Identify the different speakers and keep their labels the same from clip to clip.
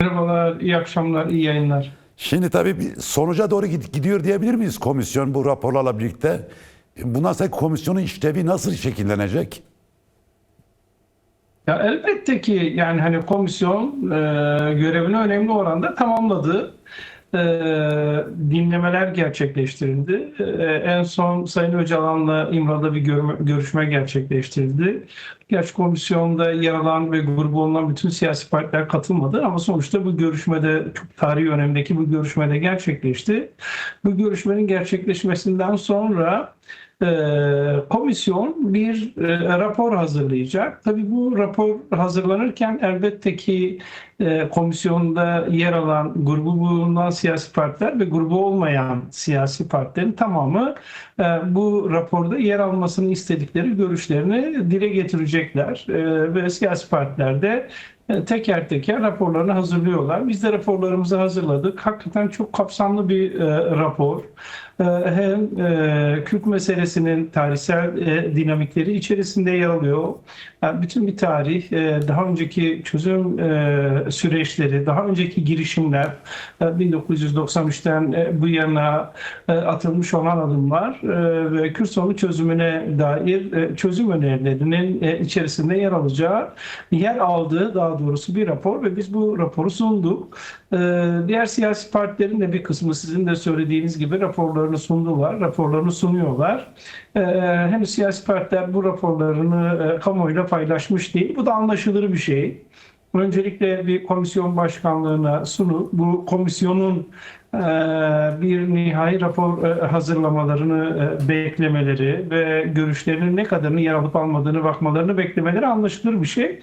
Speaker 1: Merhabalar, iyi akşamlar, iyi yayınlar.
Speaker 2: Şimdi tabii bir sonuca doğru gidiyor diyebilir miyiz komisyon bu raporlarla birlikte? Bundan sonra komisyonun işlevi nasıl şekillenecek?
Speaker 1: Ya elbette ki yani hani komisyon görevini önemli oranda tamamladı. E, Dinlemeler gerçekleştirildi. En son Sayın Öcalan'la İmralı'da bir görüşme gerçekleştirildi. Gerçi komisyonda yer alan ve grubu olan bütün siyasi partiler katılmadı ama sonuçta bu görüşmede çok tarihi önemdeki bu görüşmede gerçekleşti. Bu görüşmenin gerçekleşmesinden sonra komisyon bir rapor hazırlayacak. Tabii bu rapor hazırlanırken elbette ki komisyonda yer alan grubu bulunan siyasi partiler ve grubu olmayan siyasi partilerin tamamı bu raporda yer almasını istedikleri görüşlerini dile getirecekler. Ve siyasi partiler de teker teker raporlarını hazırlıyorlar. Biz de raporlarımızı hazırladık. Hakikaten çok kapsamlı bir rapor. Hem Kürt meselesinin tarihsel dinamikleri içerisinde yer alıyor. Yani bütün bir tarih, daha önceki çözüm süreçleri, daha önceki girişimler, 1993'ten bu yana atılmış olan adımlar ve Kürt sorunu çözümüne dair çözüm önerilerinin içerisinde yer aldığı daha doğrusu bir rapor ve biz bu raporu sunduk. Diğer siyasi partilerin de bir kısmı sizin de söylediğiniz gibi raporlarını sundular, raporlarını sunuyorlar. Henüz siyasi partiler bu raporlarını kamuoyuyla paylaşmış değil. Bu da anlaşılır bir şey. Öncelikle bir komisyon başkanlığına sunup bu komisyonun bir nihai rapor hazırlamalarını beklemeleri ve görüşlerinin ne kadarını yer alıp almadığını bakmalarını beklemeleri anlaşılır bir şey.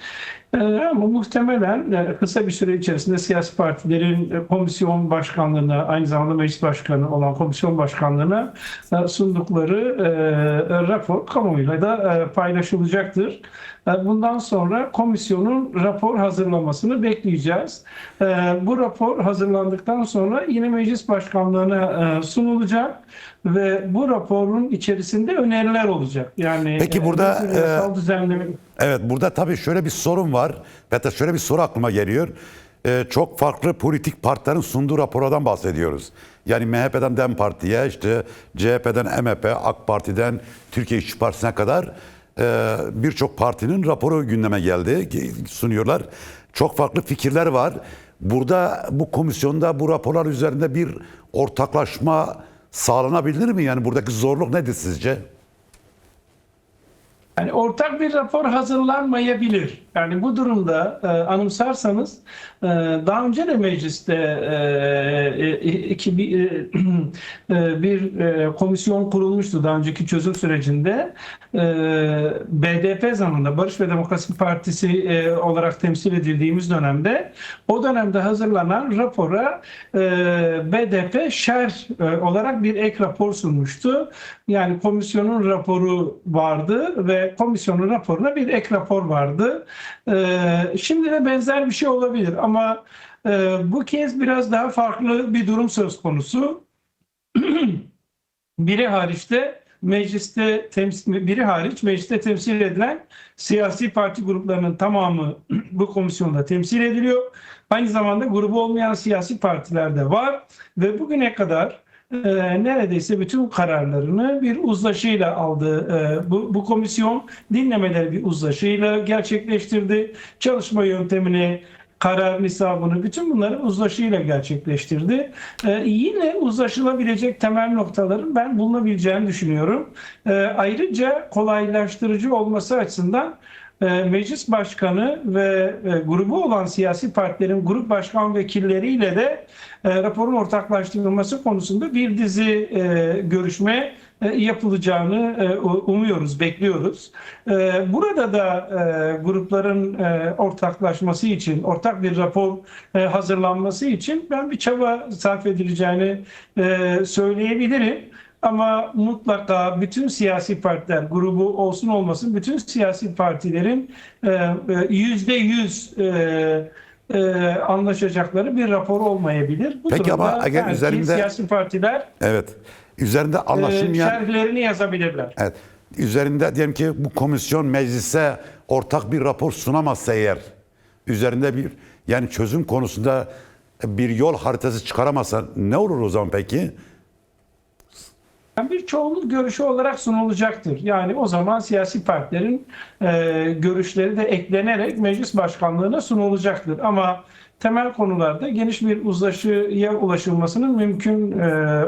Speaker 1: Ama muhtemelen kısa bir süre içerisinde siyasi partilerin komisyon başkanlığına, aynı zamanda meclis başkanı olan komisyon başkanlığına sundukları rapor kamuoyuyla da paylaşılacaktır. Bundan sonra komisyonun rapor hazırlamasını bekleyeceğiz. Bu rapor hazırlandıktan sonra yine meclis başkanlığına sunulacak ve bu raporun içerisinde öneriler olacak. Yani
Speaker 2: Peki burada
Speaker 1: yasal düzenleme.
Speaker 2: evet, burada tabii şöyle bir sorun var. Hatta şöyle bir soru aklıma geliyor. Çok farklı politik partilerin sunduğu raporlardan bahsediyoruz. Yani MHP'den DEM Parti'ye, işte CHP'den MHP, AK Parti'den Türkiye İşçi Partisi'ne kadar birçok partinin raporu gündeme geldi, sunuyorlar. Çok farklı fikirler var. Burada bu komisyonda bu raporlar üzerinde bir ortaklaşma sağlanabilir mi? Yani buradaki zorluk nedir sizce?
Speaker 1: Yani ortak bir rapor hazırlanmayabilir. Yani bu durumda anımsarsanız daha önce de mecliste bir komisyon kurulmuştu daha önceki çözüm sürecinde. BDP zamanında Barış ve Demokrasi Partisi olarak temsil edildiğimiz dönemde o dönemde hazırlanan rapora BDP şer olarak bir ek rapor sunmuştu. Yani komisyonun raporu vardı ve komisyonun raporuna bir ek rapor vardı. Şimdi de benzer bir şey olabilir ama bu kez biraz daha farklı bir durum söz konusu. Biri hariçte biri hariç mecliste temsil edilen siyasi parti gruplarının tamamı bu komisyonda temsil ediliyor. Aynı zamanda grubu olmayan siyasi partiler de var ve bugüne kadar neredeyse bütün kararlarını bir uzlaşıyla aldı. Bu komisyon dinlemeleri bir uzlaşıyla gerçekleştirdi. Çalışma yöntemini, karar nisabını, bütün bunları uzlaşıyla gerçekleştirdi. Yine uzlaşılabilecek temel noktaların ben bulunabileceğini düşünüyorum. Ayrıca kolaylaştırıcı olması açısından meclis başkanı ve grubu olan siyasi partilerin grup başkan vekilleriyle de raporun ortaklaştırılması konusunda bir dizi görüşme yapılacağını umuyoruz, bekliyoruz. Burada da grupların ortaklaşması için, ortak bir rapor hazırlanması için ben bir çaba sarf edileceğini söyleyebilirim. Ama mutlaka bütün siyasi partiler, grubu olsun olmasın, bütün siyasi partilerin %100 anlaşacakları bir rapor olmayabilir. Bu
Speaker 2: Peki ama
Speaker 1: durumda
Speaker 2: eğer
Speaker 1: belki
Speaker 2: üzerinde,
Speaker 1: siyasi partiler
Speaker 2: evet, üzerinde anlaşılmayan,
Speaker 1: şerhlerini yazabilirler.
Speaker 2: evet, üzerinde diyelim ki bu komisyon meclise ortak bir rapor sunamazsa eğer, üzerinde bir Yani çözüm konusunda bir yol haritası çıkaramazsa ne olur o zaman peki?
Speaker 1: Yani bir çoğunluk görüşü olarak sunulacaktır. Yani o zaman siyasi partilerin görüşleri de eklenerek meclis başkanlığına sunulacaktır. Ama temel konularda geniş bir uzlaşıya ulaşılmasının mümkün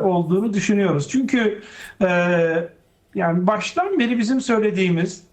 Speaker 1: olduğunu düşünüyoruz. Çünkü yani baştan beri bizim söylediğimiz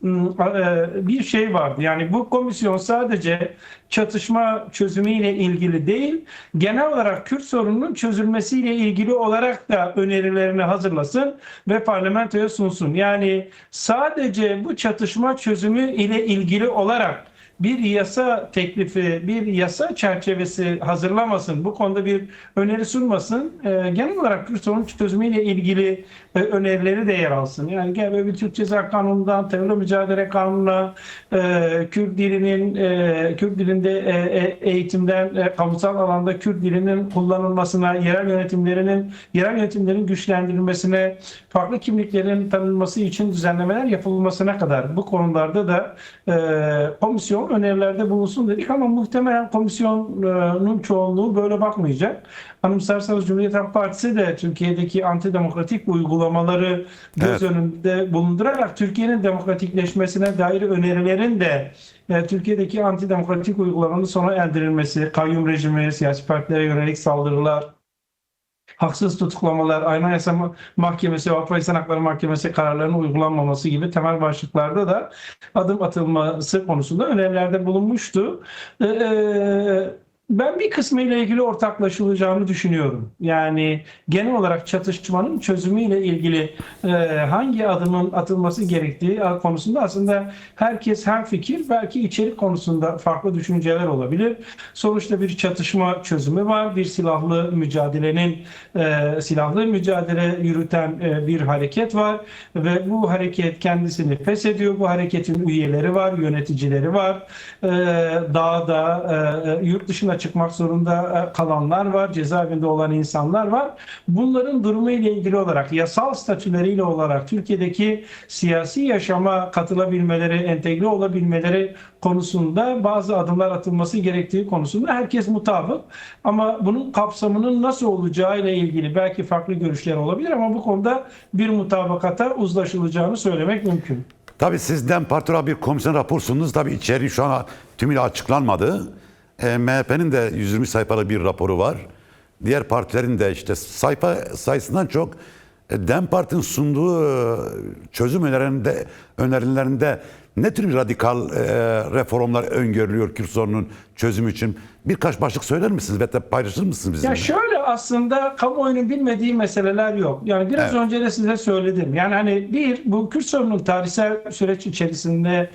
Speaker 1: bir şey vardı. Yani bu komisyon sadece çatışma çözümüyle ilgili değil, genel olarak Kürt sorununun çözülmesiyle ilgili olarak da önerilerini hazırlasın ve parlamentoya sunsun. Yani sadece bu çatışma çözümü ile ilgili olarak bir yasa teklifi, bir yasa çerçevesi hazırlamasın, bu konuda bir öneri sunmasın. Genel olarak Kürt sorunun çözümüyle ilgili önerileri de yer alsın. Yani gel böyle bir Türk Ceza Kanunu'ndan, terörle mücadele kanununa, Kürt dilinin, Kürt dilinde eğitimden, kamusal alanda Kürt dilinin kullanılmasına, yerel yönetimlerin güçlendirilmesine, farklı kimliklerin tanınması için düzenlemeler yapılmasına kadar bu konularda da komisyon önerilerde bulunsun dedik ama muhtemelen komisyonun çoğunluğu böyle bakmayacak. Anımsarsanız Cumhuriyet Halk Partisi de Türkiye'deki antidemokratik uygulamaları göz önünde bulundurarak Türkiye'nin demokratikleşmesine dair önerilerin de Türkiye'deki antidemokratik uygulamanın sona erdirilmesi, kayyum rejimi, siyasi partilere yönelik saldırılar, haksız tutuklamalar, Anayasa Mahkemesi ve Avrupa İnsan Hakları Mahkemesi kararlarının uygulanmaması gibi temel başlıklarda da adım atılması konusunda önerilerde bulunmuştu. Ben bir kısmı ile ilgili ortaklaşılacağını düşünüyorum. Yani genel olarak çatışmanın çözümüyle ilgili hangi adımın atılması gerektiği konusunda aslında herkes hemfikir. Belki içerik konusunda farklı düşünceler olabilir. Sonuçta bir çatışma çözümü var. Bir silahlı mücadele yürüten bir hareket var ve bu hareket kendisini feshediyor. Bu hareketin üyeleri var, yöneticileri var. Dağda, yurt dışına çıkmak zorunda kalanlar var, cezaevinde olan insanlar var. Bunların durumu ile ilgili olarak, yasal statüleriyle olarak Türkiye'deki siyasi yaşama katılabilmeleri, entegre olabilmeleri konusunda bazı adımlar atılması gerektiği konusunda herkes mutabık. Ama bunun kapsamının nasıl olacağı ile ilgili belki farklı görüşler olabilir ama bu konuda bir mutabakata uzlaşılacağını söylemek mümkün.
Speaker 2: Tabii siz DEM Parti olarak bir komisyon rapor sundunuz. Tabii içeriği şu an tümüyle açıklanmadı. MHP'nin de 120 sayfalık bir raporu var. Diğer partilerin de işte sayfa sayısından çok DEM Parti'nin sunduğu çözüm önerilerinde ne tür bir radikal reformlar öngörülüyor Kürt sorunun çözümü için? Birkaç başlık söyler misiniz ve de paylaşır mısınız bizimle?
Speaker 1: Ya şöyle aslında kamuoyunun bilmediği meseleler yok. Yani biraz önce de size söyledim. Yani hani bu Kürt sorunun tarihsel süreç içerisinde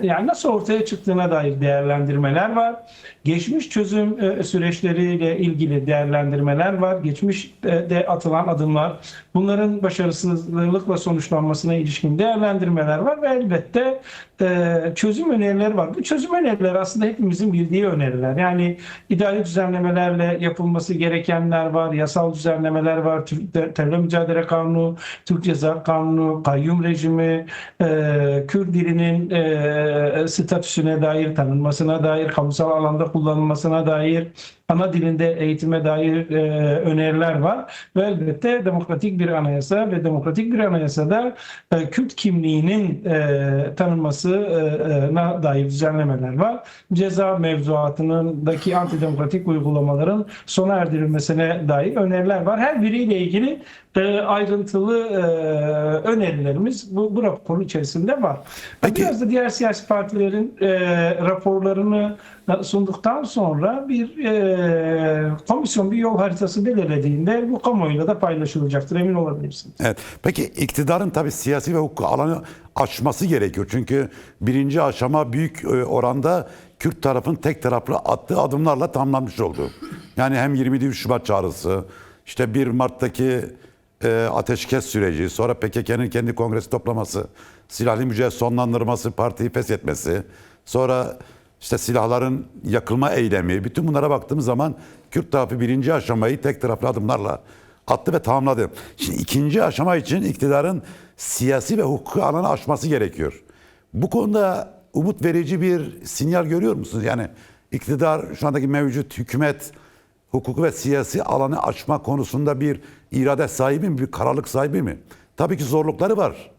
Speaker 1: yani nasıl ortaya çıktığına dair değerlendirmeler var. Geçmiş çözüm süreçleriyle ilgili değerlendirmeler var. Geçmişte atılan adımlar, bunların başarısızlıkla sonuçlanmasına ilişkin değerlendirmeler var ve elbette çözüm önerileri var. Bu çözüm önerileri aslında hepimizin bildiği öneriler. Yani idari düzenlemelerle yapılması gerekenler var, yasal düzenlemeler var, terörle mücadele kanunu, Türk Ceza Kanunu, kayyum rejimi, Kürt dilinin statüsüne dair, tanınmasına dair, kamusal alanda kullanılmasına dair, ana dilinde eğitime dair öneriler var ve elbette demokratik bir anayasa ve demokratik bir anayasada Kürt kimliğinin tanınmasına dair düzenlemeler var. Ceza mevzuatındaki antidemokratik uygulamaların sona erdirilmesine dair öneriler var. Her biriyle ilgili ayrıntılı önerilerimiz bu raporun içerisinde var.
Speaker 2: Peki.
Speaker 1: Biraz da diğer siyasi partilerin raporlarını sunduktan sonra bir komisyon bir yol haritası belirlediğinde bu kamuoyuyla da paylaşılacaktır, emin olabilirsiniz.
Speaker 2: Evet. Peki iktidarın tabii siyasi ve hukuk alanı açması gerekiyor. Çünkü birinci aşama büyük oranda Kürt tarafın tek taraflı attığı adımlarla tamamlanmış oldu. Yani hem 27 Şubat çağrısı, işte 1 Mart'taki ateşkes süreci, sonra PKK'nın kendi kongresi toplaması, silahlı mücadele sonlandırması, partiyi feshetmesi, sonra işte silahların yakılma eylemi, bütün bunlara baktığımız zaman Kürt tarafı birinci aşamayı tek taraflı adımlarla attı ve tamamladı. Şimdi ikinci aşama için iktidarın siyasi ve hukuki alanı aşması gerekiyor. Bu konuda umut verici bir sinyal görüyor musunuz? Yani iktidar şu andaki mevcut hükümet hukuku ve siyasi alanı açma konusunda bir irade sahibi mi, bir kararlılık sahibi mi? Tabii ki zorlukları var.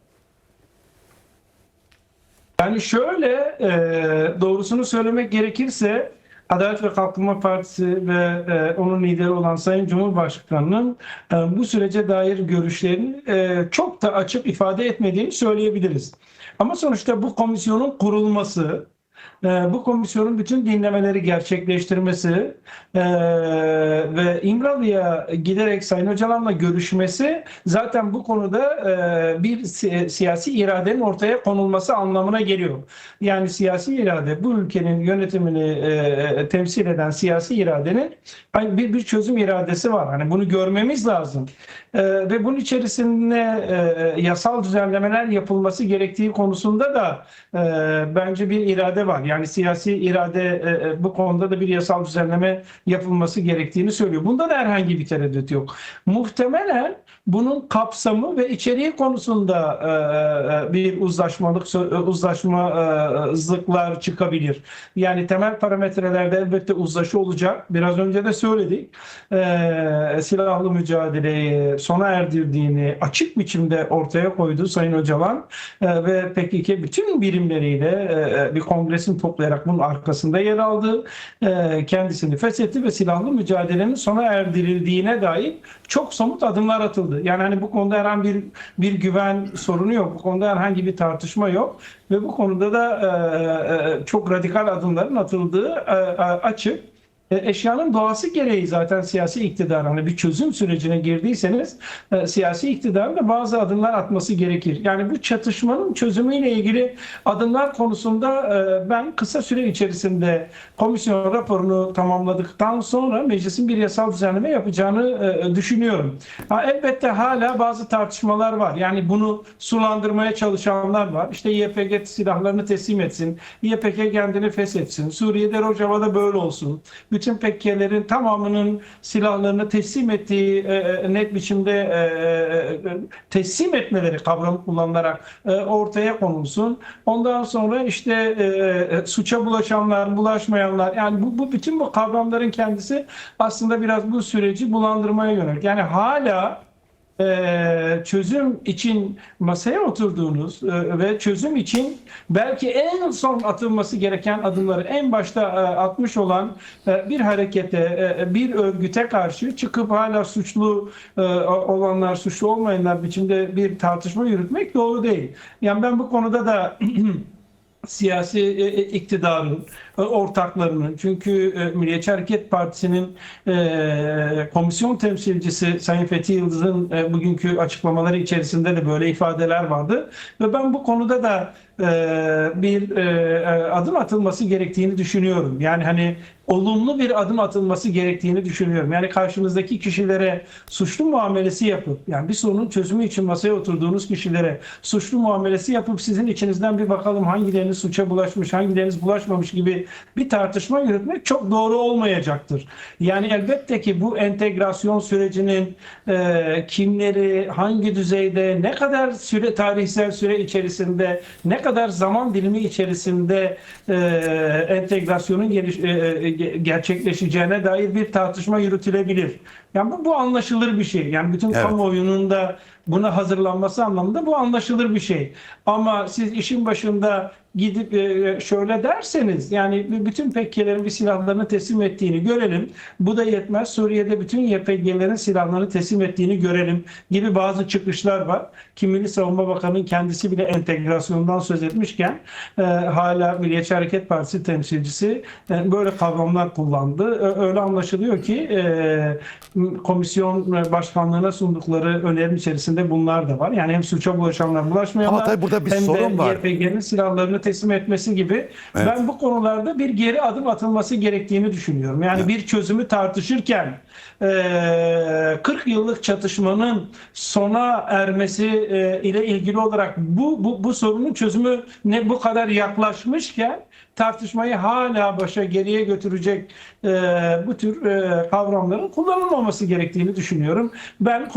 Speaker 1: Yani şöyle, doğrusunu söylemek gerekirse Adalet ve Kalkınma Partisi ve onun lideri olan Sayın Cumhurbaşkanı'nın bu sürece dair görüşlerini çok da açık ifade etmediğini söyleyebiliriz. Ama sonuçta bu komisyonun kurulması, bu komisyonun bütün dinlemeleri gerçekleştirmesi ve İmralı'ya giderek Sayın Öcalan'la görüşmesi zaten bu konuda bir siyasi iradenin ortaya konulması anlamına geliyor. Yani siyasi irade, bu ülkenin yönetimini temsil eden siyasi iradenin bir çözüm iradesi var. Hani bunu görmemiz lazım. Ve bunun içerisinde yasal düzenlemeler yapılması gerektiği konusunda da bence bir irade var. Yani siyasi irade bu konuda da bir yasal düzenleme yapılması gerektiğini söylüyor. Bunda da herhangi bir tereddüt yok. Muhtemelen bunun kapsamı ve içeriği konusunda bir uzlaşmazlıklar çıkabilir. Yani temel parametrelerde elbette uzlaşı olacak. Biraz önce de söyledik. Silahlı mücadeleyi sona erdirdiğini açık biçimde ortaya koydu Sayın Öcalan ve PKK bütün birimleriyle bir kongresini toplayarak bunun arkasında yer aldı. Kendisini feshetti ve silahlı mücadelenin sona erdirildiğine dair çok somut adımlar atıldı. Yani hani bu konuda herhangi bir güven sorunu yok. Bu konuda herhangi bir tartışma yok ve bu konuda da çok radikal adımların atıldığı açık. Eşyanın doğası gereği zaten siyasi iktidar, hani bir çözüm sürecine girdiyseniz siyasi iktidarın da bazı adımlar atması gerekir. Yani bu çatışmanın çözümüyle ilgili adımlar konusunda ben kısa süre içerisinde komisyon raporunu tamamladıktan sonra meclisin bir yasal düzenleme yapacağını düşünüyorum. Elbette hala bazı tartışmalar var. Yani bunu sulandırmaya çalışanlar var. İşte YPG silahlarını teslim etsin, YPG kendini feshetsin, Suriye'de Rojava'da böyle olsun. Bütün PKK'lerin tamamının silahlarını teslim ettiği net biçimde teslim etmeleri kavramı kullanılarak ortaya konulsun. Ondan sonra işte suça bulaşanlar, bulaşmayanlar, yani bütün bu kavramların kendisi aslında biraz bu süreci bulandırmaya yönelik. Yani hala çözüm için masaya oturduğunuz ve çözüm için belki en son atılması gereken adımları en başta atmış olan bir harekete, bir örgüte karşı çıkıp hala suçlu olanlar, suçlu olmayanlar biçimde bir tartışma yürütmek doğru değil. Yani ben bu konuda da siyasi iktidarın, ortaklarının, çünkü Milliyetçi Hareket Partisi'nin komisyon temsilcisi Sayın Fethi Yıldız'ın bugünkü açıklamaları içerisinde de böyle ifadeler vardı ve ben bu konuda da bir adım atılması gerektiğini düşünüyorum. Yani hani olumlu bir adım atılması gerektiğini düşünüyorum. Yani karşınızdaki kişilere suçlu muamelesi yapıp, yani bir sorunun çözümü için masaya oturduğunuz kişilere suçlu muamelesi yapıp sizin içinizden bir bakalım hangileriniz suça bulaşmış, hangileriniz bulaşmamış gibi bir tartışma yürütmek çok doğru olmayacaktır. Yani elbette ki bu entegrasyon sürecinin kimleri, hangi düzeyde, ne kadar tarihsel süre içerisinde, ne kadar zaman dilimi içerisinde entegrasyonun gerçekleşeceğine dair bir tartışma yürütülebilir. Yani bu anlaşılır bir şey. Yani bütün kamuoyunun da buna hazırlanması anlamında bu anlaşılır bir şey. Ama siz işin başında gidip şöyle derseniz, yani bütün PKK'lerin bir silahlarını teslim ettiğini görelim. Bu da yetmez. Suriye'de bütün YPG'lerin silahlarını teslim ettiğini görelim gibi bazı çıkışlar var. Ki Milli Savunma Bakanı'nın kendisi bile entegrasyondan söz etmişken hala Milliyetçi Hareket Partisi temsilcisi böyle kavramlar kullandı. Öyle anlaşılıyor ki komisyon başkanlığına sundukları önerim içerisinde bunlar da var. Yani hem suça bulaşanlar, bulaşmayanlar,
Speaker 2: burada bir
Speaker 1: hem
Speaker 2: sorun
Speaker 1: de
Speaker 2: var.
Speaker 1: YPG'nin silahlarını teslim etmesi gibi.
Speaker 2: Evet.
Speaker 1: Ben bu konularda bir geri adım atılması gerektiğini düşünüyorum. Yani bir çözümü tartışırken 40 yıllık çatışmanın sona ermesi ile ilgili olarak bu sorunun çözümü ne bu kadar yaklaşmışken tartışmayı hala başa geriye götürecek bu tür kavramların kullanılmaması gerektiğini düşünüyorum. Ben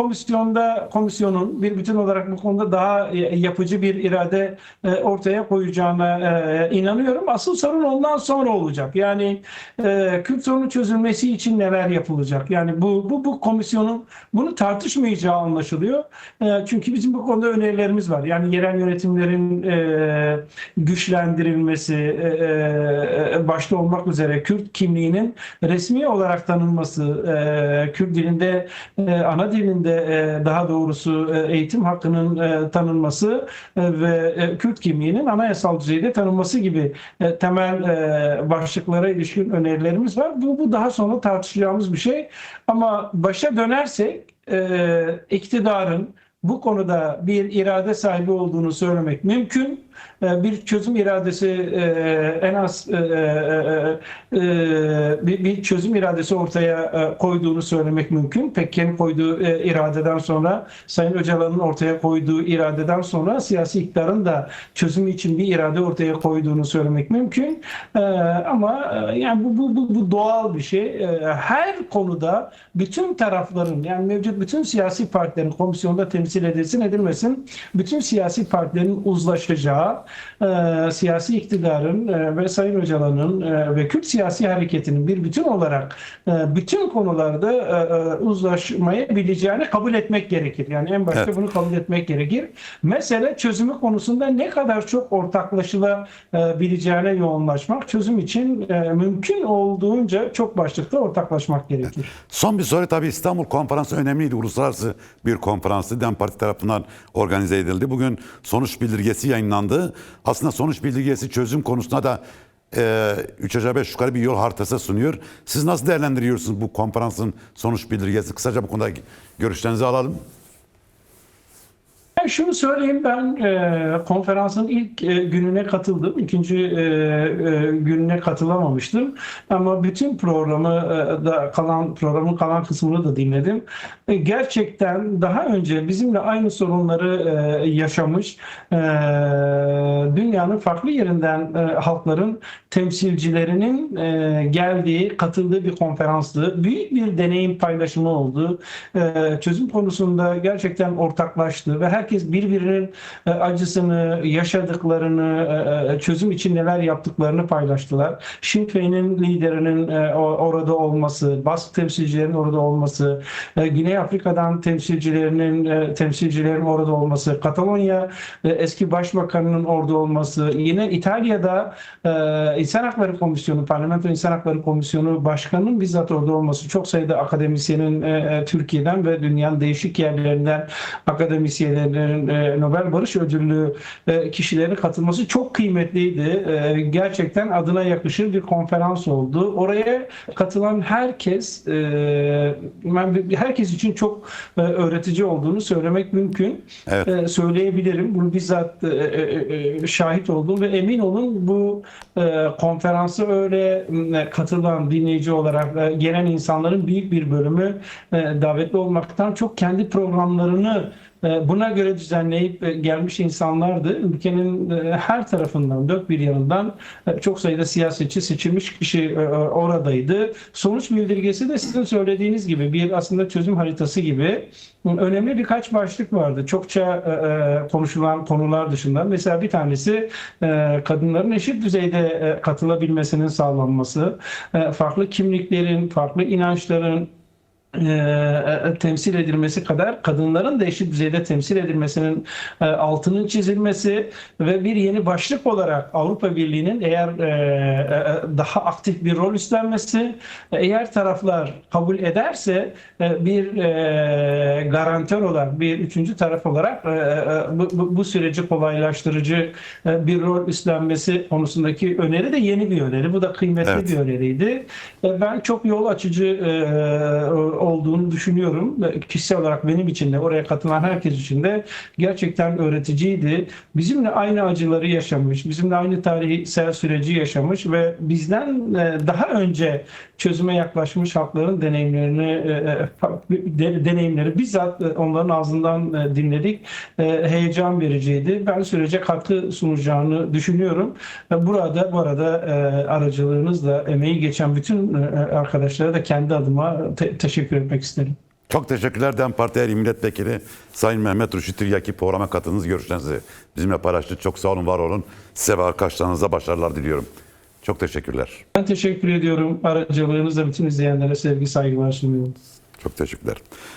Speaker 1: komisyonun bir bütün olarak bu konuda daha yapıcı bir irade ortaya koyacağına inanıyorum. Asıl sorun ondan sonra olacak. Yani Kürt sorunu çözülmesi için neler yapılacak? Yani bu komisyonun bunu tartışmayacağı anlaşılıyor. Çünkü bizim bu konuda önerilerimiz var. Yani yerel yönetimlerin güçlendirilmesi başta olmak üzere Kürt kimliğinin resmi olarak tanınması, Kürt dilinde, ana dilinde daha doğrusu eğitim hakkının tanınması ve Kürt kimliğinin anayasal düzeyde tanınması gibi temel başlıklara ilişkin önerilerimiz var. Bu daha sonra tartışacağımız bir şey. Ama başa dönersek iktidarın bu konuda bir irade sahibi olduğunu söylemek mümkün. Bir çözüm iradesi en az bir çözüm iradesi ortaya koyduğunu söylemek mümkün. Pekken'in koyduğu iradeden sonra, Sayın Öcalan'ın ortaya koyduğu iradeden sonra siyasi iktidarın da çözüm için bir irade ortaya koyduğunu söylemek mümkün. Ama yani bu doğal bir şey. Her konuda bütün tarafların, yani mevcut bütün siyasi partilerin komisyonda temsil edilsin edilmesin, bütün siyasi partilerin uzlaşacağı, siyasi iktidarın ve Sayın Öcalan'ın ve Kürt siyasi hareketinin bir bütün olarak bütün konularda uzlaşmayı bileceğini kabul etmek gerekir. Yani en başta
Speaker 2: Evet.
Speaker 1: bunu kabul etmek gerekir. Mesele çözümü konusunda ne kadar çok ortaklaşılabileceğine yoğunlaşmak, çözüm için mümkün olduğunca çok başlıkta ortaklaşmak gerekir.
Speaker 2: Son bir soru, tabii İstanbul Konferansı önemliydi. Uluslararası bir konferansı. DEM Parti tarafından organize edildi. Bugün sonuç bildirgesi yayınlandı. Aslında sonuç bildirgesi çözüm konusunda da 3 aşağı 5 yukarı bir yol haritası sunuyor. Siz nasıl değerlendiriyorsunuz bu konferansın sonuç bildirgesi? Kısaca bu konuda görüşlerinizi alalım.
Speaker 1: Şunu söyleyeyim, ben konferansın ilk gününe katıldım. İkinci gününe katılamamıştım. Ama bütün programı programın kalan kısmını da dinledim. Gerçekten daha önce bizimle aynı sorunları yaşamış dünyanın farklı yerinden halkların temsilcilerinin geldiği, katıldığı bir konferanstı. Büyük bir deneyim paylaşımı oldu. Çözüm konusunda gerçekten ortaklaştı ve herkes birbirinin acısını, yaşadıklarını, çözüm için neler yaptıklarını paylaştılar. Sinn Féin'in liderinin orada olması, Bask temsilcilerinin orada olması, Güney Afrika'dan temsilcilerin orada olması, Katalonya eski başbakanının orada olması, yine İtalya'da İnsan Hakları Komisyonu, Parlamento İnsan Hakları Komisyonu Başkanı'nın bizzat orada olması, çok sayıda akademisyenin Türkiye'den ve dünyanın değişik yerlerinden akademisyenlerin Nobel Barış Ödüllü kişilerin katılması çok kıymetliydi. Gerçekten adına yakışır bir konferans oldu. Oraya katılan herkes için çok öğretici olduğunu söylemek mümkün.
Speaker 2: Evet.
Speaker 1: Söyleyebilirim. Bunu bizzat şahit oldum ve emin olun bu konferansa öyle katılan dinleyici olarak gelen insanların büyük bir bölümü davetli olmaktan çok kendi programlarını buna göre düzenleyip gelmiş insanlardı. Ülkenin her tarafından, dört bir yanından çok sayıda siyasetçi, seçilmiş kişi oradaydı. Sonuç bildirgesi de sizin söylediğiniz gibi bir aslında çözüm haritası gibi önemli birkaç başlık vardı. Çokça konuşulan konular dışında. Mesela bir tanesi kadınların eşit düzeyde katılabilmesinin sağlanması, farklı kimliklerin, farklı inançların temsil edilmesi kadar kadınların da eşit düzeyde temsil edilmesinin altının çizilmesi ve bir yeni başlık olarak Avrupa Birliği'nin eğer daha aktif bir rol üstlenmesi, eğer taraflar kabul ederse bir garantör olarak, bir üçüncü taraf olarak bu süreci kolaylaştırıcı bir rol üstlenmesi konusundaki öneri de yeni bir öneri. Bu da kıymetli
Speaker 2: Evet.
Speaker 1: bir öneriydi. Ben çok yol açıcı olduğunu düşünüyorum. Kişisel olarak benim için de, oraya katılan herkes için de gerçekten öğreticiydi. Bizimle aynı acıları yaşamış, bizimle aynı tarihsel süreci yaşamış ve bizden daha önce çözüme yaklaşmış halkların deneyimleri bizzat onların ağzından dinledik. Heyecan vericiydi. Ben sürece katkı sunacağını düşünüyorum. Bu arada aracılığınızla emeği geçen bütün arkadaşlara da kendi adıma teşekkür etmek isterim.
Speaker 2: Çok teşekkürler DEM Parti Eğri Milletvekili Sayın Mehmet Ruşit Tiryaki, programa katıldığınız, görüşlerinizi bizimle paylaştınız. Çok sağ olun, var olun. Size ve arkadaşlarınıza başarılar diliyorum. Çok teşekkürler.
Speaker 1: Ben teşekkür ediyorum. Aracılığınızla bütün izleyenlere sevgi, saygılar sunuyorum.
Speaker 2: Çok teşekkürler.